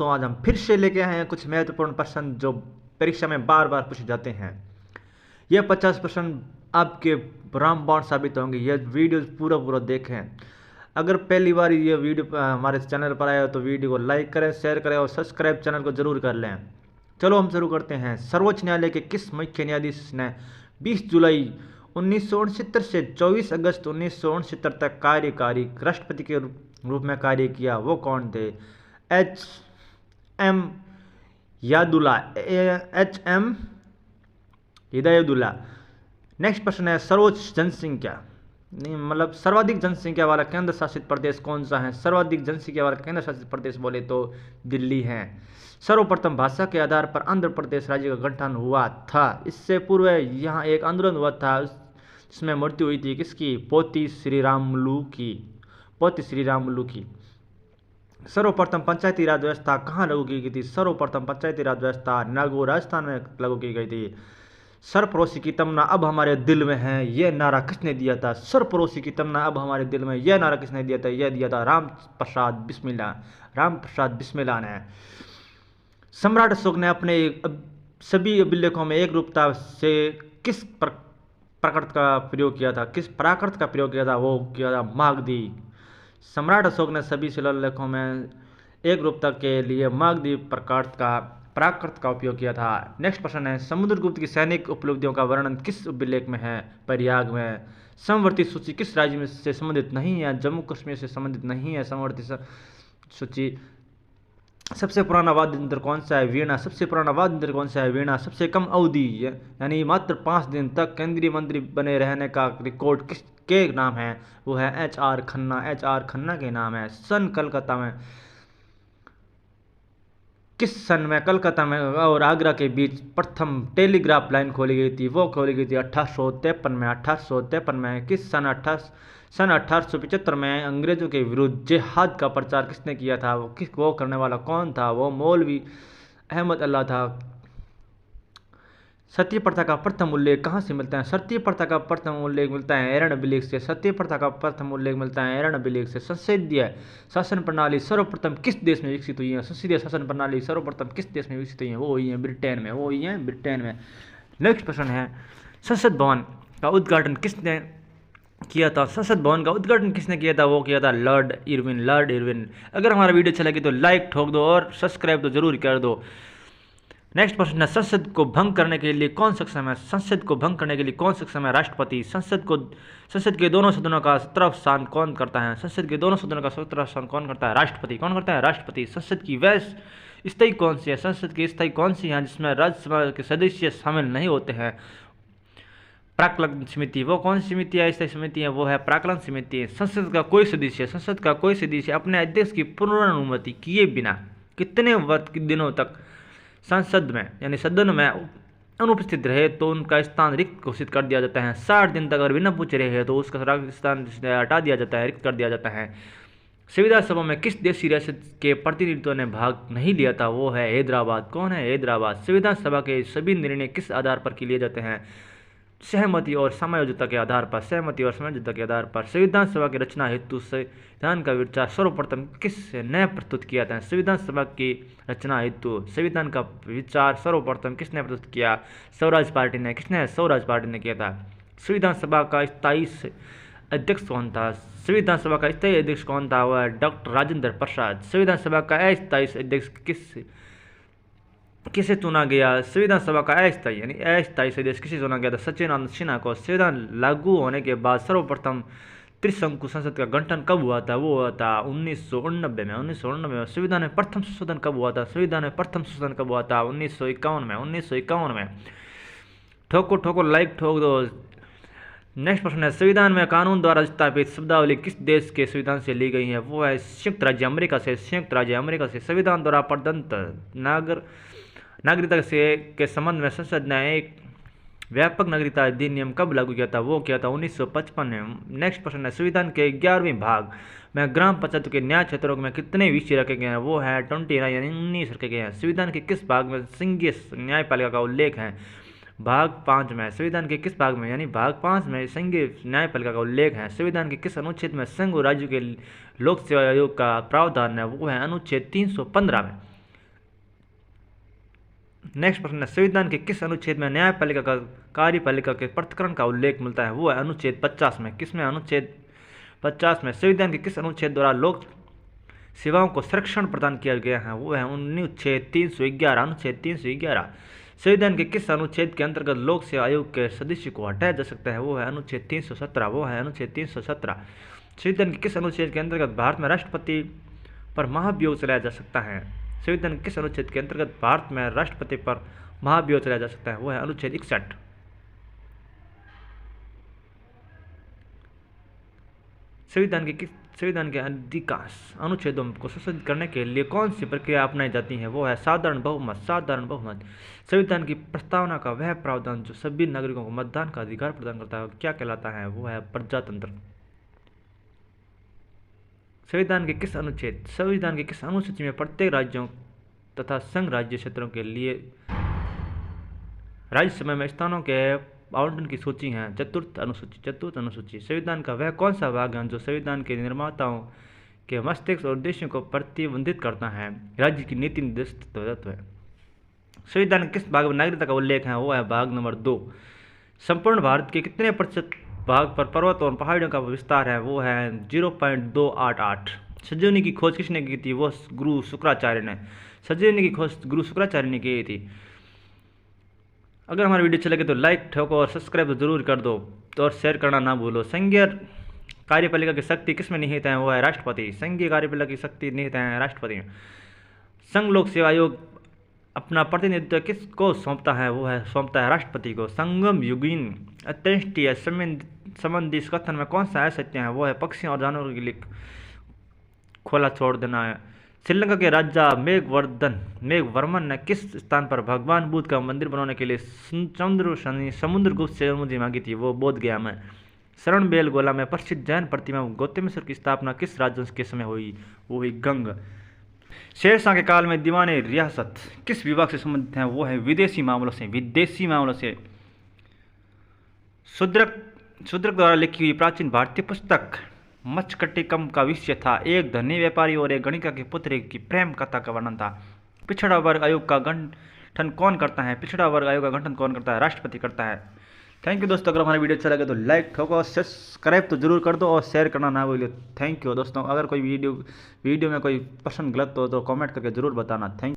दोस्तों, आज हम फिर से लेके आए हैं कुछ महत्वपूर्ण प्रश्न जो परीक्षा में बार बार पूछे जाते हैं। ये 50 प्रश्न आपके रामबाण साबित होंगे। यह वीडियो पूरा पूरा देखें। अगर पहली बार ये वीडियो हमारे चैनल पर आया हो तो वीडियो को लाइक करें, शेयर करें और सब्सक्राइब चैनल को जरूर कर लें। चलो हम शुरू करते हैं। सर्वोच्च न्यायालय के किस मुख्य न्यायाधीश ने 20 जुलाई 1969 से 24 अगस्त 1969 तक कार्यकारी राष्ट्रपति के रूप में कार्य किया? वो कौन थे? H M Yadulla, HM Hidayatullah. Next प्रश्न है, सर्वोच्च जनसंख्या मतलब सर्वाधिक जनसंख्या वाला केंद्र शासित प्रदेश कौन सा है? सर्वाधिक जनसंख्या वाला केंद्र शासित प्रदेश बोले तो दिल्ली है। सर्वप्रथम भाषा के आधार पर आंध्र प्रदेश राज्य का गठन हुआ था। इससे पूर्व यहाँ एक आंदोलन हुआ था जिसमें मृत्यु हुई थी किसकी? पोती श्रीरामुलु की। सर्वप्रथम पंचायती राज व्यवस्था कहाँ लागू की गई थी? सर्वप्रथम पंचायती राज व्यवस्था नागौर राजस्थान में लागू की गई थी। सरफरोशी की तमन्ना अब हमारे दिल में है, यह नारा किसने दिया था? सरफरोशी की तमन्ना अब हमारे दिल में, यह नारा किसने दिया था? यह दिया था राम प्रसाद बिस्मिल्लाह ने। सम्राट अशोक ने अपने सभी अभिलेखों में एक रूपता से किस प्राकृत का प्रयोग किया था? वो किया था मागधी। सम्राट अशोक ने सभी शिलालेखों में एक रूपता के लिए मागधी प्राकृत का उपयोग किया था। नेक्स्ट प्रश्न है, समुद्रगुप्त की सैनिक उपलब्धियों का वर्णन किस अभिलेख में है? प्रयाग में। समवर्ती सूची किस राज्य में से संबंधित नहीं है? जम्मू कश्मीर से संबंधित नहीं है समवर्ती सूची। सबसे पुराना वाद्य यंत्र कौन सा है? वीणा। सबसे पुराना वाद्य यंत्र कौन सा है? वीणा। सबसे कम अवधि यानी मात्र 5 दिन तक केंद्रीय मंत्री बने रहने का रिकॉर्ड किसके नाम है? वो है HR खन्ना के नाम है। किस सन में कलकत्ता में और आगरा के बीच प्रथम टेलीग्राफ लाइन खोली गई थी? वो खोली गई थी 1853 में। किस सन 1875 में अंग्रेजों के विरुद्ध जिहाद का प्रचार किसने किया था? वो करने वाला कौन था? वो मौलवी अहमद अल्लाह था। सती प्रथा का प्रथम उल्लेख कहाँ से मिलता है? सती प्रथा का प्रथम उल्लेख मिलता है एरन से। सती प्रथा का प्रथम उल्लेख मिलता है एरन से। संसदीय शासन प्रणाली सर्वप्रथम किस देश में विकसित हुई है? संसदीय शासन प्रणाली सर्वप्रथम किस देश में विकसित हुई है? वो हुई है ब्रिटेन में। नेक्स्ट प्रश्न है, संसद भवन का उद्घाटन किसने किया था? संसद भवन का उद्घाटन किसने किया था? वो किया था लॉर्ड इरविन। अगर हमारा वीडियो अच्छा लगे तो लाइक ठोक दो और सब्सक्राइब तो जरूर कर दो। नेक्स्ट प्रश्न है, संसद को भंग करने के लिए कौन सक्षम है? राष्ट्रपति। संसद के दोनों सदनों का सत्रह स्थान कौन करता है? राष्ट्रपति। संसद की वह स्थायी कौन सी है? संसद की स्थायी कौन सी है जिसमें राज्यसभा के सदस्य शामिल नहीं होते हैं? प्राक्कलन समिति। वो कौन सी समिति है? स्थायी समिति है, वो है प्राक्कलन समिति। संसद का कोई सदस्य अपने अध्यक्ष की पूर्वानुमति किए बिना कितने दिनों तक संसद में यानी सदन में अनुपस्थित रहे तो उनका स्थान रिक्त घोषित कर दिया जाता है। 60 दिन तक अगर बिना पूछे रहे तो उसका स्थान हटा दिया जाता है, रिक्त कर दिया जाता है। संविधान सभा में किस देशी रियासत के प्रतिनिधित्व ने भाग नहीं लिया था? वो है हैदराबाद। कौन है? हैदराबाद। संविधान सभा के सभी निर्णय किस आधार पर लिए जाते हैं? सहमति और समझौता के आधार पर। संविधान सभा की रचना हेतु संविधान का विचार सर्वप्रथम किसने प्रस्तुत किया था? संविधान सभा की रचना हेतु संविधान का विचार सर्वप्रथम किसने प्रस्तुत किया? स्वराज पार्टी ने किया था। संविधान सभा का स्थायी अध्यक्ष कौन था? वो है डॉक्टर राजेंद्र प्रसाद। संविधान सभा का अस्थायी अध्यक्ष किसे चुना गया? संविधान सभा का अस्थायी सदस्य किसे चुना गया था? सचिदानंद सिन्हा को। संविधान लागू होने के बाद सर्वप्रथम त्रिशंकु संसद का गठन कब हुआ था? वो हुआ था 1989 में। संविधान में प्रथम संशोधन कब हुआ था? 1951 में। ठोको लाइक ठोक दो। नेक्स्ट प्रश्न है, संविधान में कानून द्वारा स्थापित शब्दावली किस देश के संविधान से ली गई है? वो है संयुक्त राज्य अमेरिका से। संविधान द्वारा प्रदत्त नागरिकता के संबंध में संसद ने एक व्यापक नागरिकता अधिनियम कब लागू किया था? वो किया था 1955 में। नेक्स्ट प्रश्न है, संविधान के 11वें भाग में ग्राम पंचायतों के न्याय क्षेत्रों में कितने विषय रखे गए हैं? वो है 29 यानी 19 रखे गए हैं। संविधान के किस भाग में संघीय न्यायपालिका का उल्लेख है? भाग 5 में। संविधान के किस भाग में यानी भाग 5 में संघीय न्यायपालिका का उल्लेख है? संविधान के किस अनुच्छेद में संघ और राज्यों के लोक सेवा आयोग का प्रावधान है? वो है अनुच्छेद 315 में। नेक्स्ट प्रश्न है, संविधान के किस अनुच्छेद में न्यायपालिका का कार्यपालिका के पृथक्करण का उल्लेख मिलता है? वो है अनुच्छेद 50 में। किसमें? अनुच्छेद 50 में। संविधान के किस अनुच्छेद द्वारा लोक सेवाओं को संरक्षण प्रदान किया गया है? वो है अनुच्छेद 311। अनुच्छेद 311। संविधान के किस अनुच्छेद के अंतर्गत लोक सेवा आयोग के सदस्य को हटाया जा सकता है? वो है अनुच्छेद 317। वो है अनुच्छेद 317। संविधान के किस अनुच्छेद के अंतर्गत भारत में राष्ट्रपति पर महाभियोग चलाया जा सकता है? संविधान के किस अनुच्छेद के अंतर्गत भारत में राष्ट्रपति पर महाभियोग चलाया जा सकता है? वो है अनुच्छेद 61। संविधान के अधिकांश अनुच्छेदों को संशोधित करने के लिए कौन सी प्रक्रिया अपनाई जाती है? वो है साधारण बहुमत। साधारण बहुमत। संविधान की प्रस्तावना का वह प्रावधान जो सभी नागरिकों को मतदान का अधिकार प्रदान करता है क्या कहलाता है? वो है प्रजातंत्र। संविधान के किस अनुसूची में प्रत्येक राज्यों तथा संघ राज्य क्षेत्रों के लिए राज्यसभा में स्थानों के आवंटन की सूची है? चतुर्थ अनुसूची। संविधान का वह कौन सा भाग है जो संविधान के निर्माताओं के मस्तिष्क और उद्देश्यों को प्रतिबंधित करता है? राज्य की नीति निर्देशित तत्व है। संविधान के किस भाग में नागरिकता का उल्लेख है? वो है भाग नंबर 2। संपूर्ण भारत के कितने प्रतिशत भाग पर पर्वत और पहाड़ियों का विस्तार है? वो है 0.288। संजीवनी की खोज किसने की थी? वो गुरु शुक्राचार्य ने। संजीवनी की खोज गुरु शुक्राचार्य ने की थी। अगर हमारा वीडियो अच्छा लगे तो लाइक ठोको और सब्सक्राइब तो जरूर कर दो और शेयर करना ना भूलो। संघीय कार्यपालिका की शक्ति किसमें निहित है? वो है राष्ट्रपति। संघीय कार्यपालिका की शक्ति निहित है राष्ट्रपति। संघ लोक सेवा आयोग अपना प्रतिनिधित्व किसको सौंपता है? वो है सौंपता है राष्ट्रपति को। संगम युगीन अंत्येष्टि संबंधी कथन में कौन सा असत्य है? वो है पक्षियों और जानवरों के लिए खोला छोड़ देना है। श्रीलंका के राजा मेघवर्मन ने किस स्थान पर भगवान बुद्ध का मंदिर बनाने के लिए समुद्रगुप्त से अनुमति मांगी थी? वो बोध गया में। शरणबेलगोला में प्रसिद्ध जैन प्रतिमा गौतमेश्वर की स्थापना किस राजवंश के समय हुई? वो हुई गंग। शेरशाह के काल में दीवाने रियासत किस विभाग से संबंधित है? वो है विदेशी मामलों से। शूद्रक द्वारा लिखी हुई प्राचीन भारतीय पुस्तक मच्छकटिकम का विषय था। एक धनी व्यापारी और एक गणिका के पुत्र की प्रेम कथा का वर्णन था। पिछड़ा वर्ग आयोग का गठन कौन करता है? राष्ट्रपति करता है। थैंक यू दोस्तों। अगर हमारा वीडियो अच्छा लगे तो लाइक ठोको और सब्सक्राइब तो जरूर कर दो और शेयर करना ना भूलिए। थैंक यू दोस्तों। अगर कोई वीडियो में कोई प्रश्न गलत हो तो कमेंट करके जरूर बताना। थैंक